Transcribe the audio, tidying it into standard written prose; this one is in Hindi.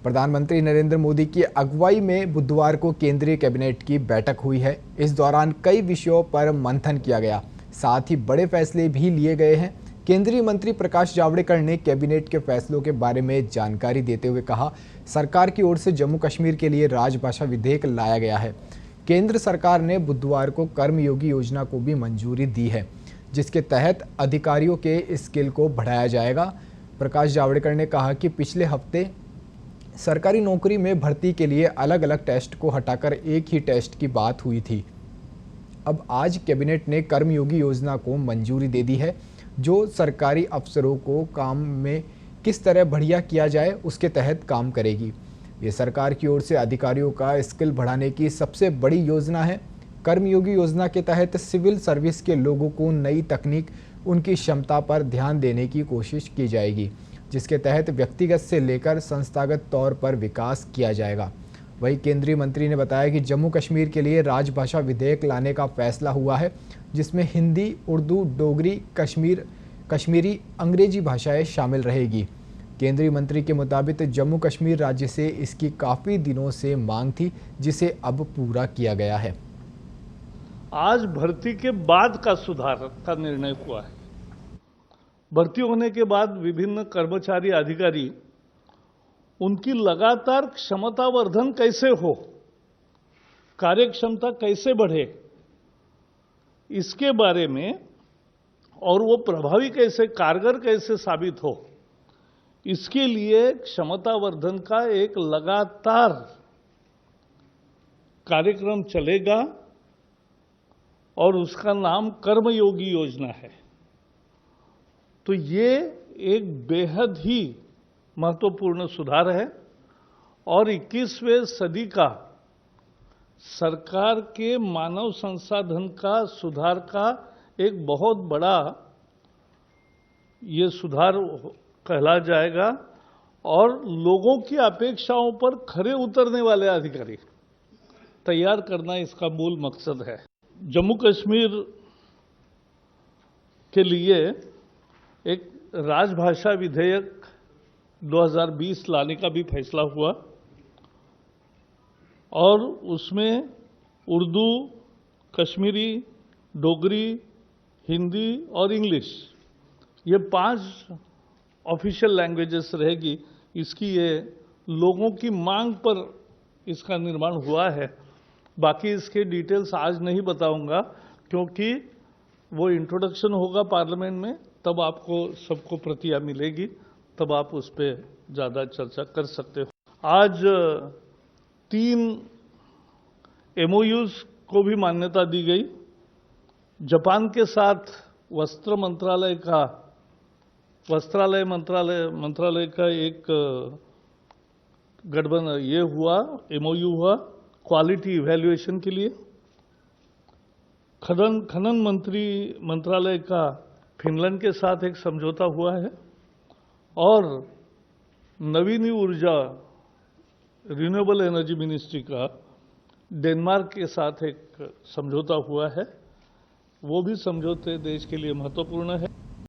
प्रधानमंत्री नरेंद्र मोदी की अगुवाई में बुधवार को केंद्रीय कैबिनेट की बैठक हुई है। इस दौरान कई विषयों पर मंथन किया गया, साथ ही बड़े फैसले भी लिए गए हैं। केंद्रीय मंत्री प्रकाश जावड़ेकर ने कैबिनेट के फैसलों के बारे में जानकारी देते हुए कहा, सरकार की ओर से जम्मू कश्मीर के लिए राजभाषा विधेयक लाया गया है। केंद्र सरकार ने बुधवार को कर्मयोगी योजना को भी मंजूरी दी है, जिसके तहत अधिकारियों के स्किल को बढ़ाया जाएगा। प्रकाश जावड़ेकर ने कहा कि पिछले हफ्ते सरकारी नौकरी में भर्ती के लिए अलग अलग टेस्ट को हटाकर एक ही टेस्ट की बात हुई थी। अब आज कैबिनेट ने कर्मयोगी योजना को मंजूरी दे दी है, जो सरकारी अफसरों को काम में किस तरह बढ़िया किया जाए उसके तहत काम करेगी। ये सरकार की ओर से अधिकारियों का स्किल बढ़ाने की सबसे बड़ी योजना है। कर्मयोगी योजना के तहत सिविल सर्विस के लोगों को नई तकनीक, उनकी क्षमता पर ध्यान देने की कोशिश की जाएगी, जिसके तहत व्यक्तिगत से लेकर संस्थागत तौर पर विकास किया जाएगा। वहीं केंद्रीय मंत्री ने बताया कि जम्मू कश्मीर के लिए राजभाषा विधेयक लाने का फैसला हुआ है, जिसमें हिंदी, उर्दू, डोगरी, कश्मीरी, अंग्रेजी भाषाएं शामिल रहेगी। केंद्रीय मंत्री के मुताबिक जम्मू कश्मीर राज्य से इसकी काफ़ी दिनों से मांग थी, जिसे अब पूरा किया गया है। आज भर्ती के बाद का सुधार का निर्णय हुआ है। भर्ती होने के बाद विभिन्न कर्मचारी, अधिकारी, उनकी लगातार क्षमतावर्धन कैसे हो, कार्यक्षमता कैसे बढ़े, इसके बारे में, और वो प्रभावी कैसे, कारगर कैसे साबित हो, इसके लिए क्षमतावर्धन का एक लगातार कार्यक्रम चलेगा और उसका नाम कर्मयोगी योजना है। तो ये एक बेहद ही महत्वपूर्ण सुधार है और 21वें सदी का सरकार के मानव संसाधन का सुधार का एक बहुत बड़ा ये सुधार कहला जाएगा और लोगों की अपेक्षाओं पर खरे उतरने वाले अधिकारी तैयार करना इसका मूल मकसद है। जम्मू कश्मीर के लिए एक राजभाषा विधेयक 2020 लाने का भी फैसला हुआ और उसमें उर्दू, कश्मीरी, डोगरी, हिंदी और इंग्लिश, ये 5 ऑफिशियल लैंग्वेजेस रहेगी। इसकी ये लोगों की मांग पर इसका निर्माण हुआ है। बाकी इसके डिटेल्स आज नहीं बताऊंगा, क्योंकि वो इंट्रोडक्शन होगा पार्लियामेंट में, तब आपको सबको प्रतियां मिलेगी, तब आप उस पर ज़्यादा चर्चा कर सकते हो। आज 3 MOUs को भी मान्यता दी गई। जापान के साथ वस्त्रालय मंत्रालय का एक गठबंधन ये हुआ, MOU हुआ क्वालिटी इवैल्यूएशन के लिए। खनन मंत्रालय का फिनलैंड के साथ एक समझौता हुआ है और नवीन ऊर्जा रिन्यूएबल एनर्जी मिनिस्ट्री का डेनमार्क के साथ एक समझौता हुआ है। वो भी समझौते देश के लिए महत्वपूर्ण है।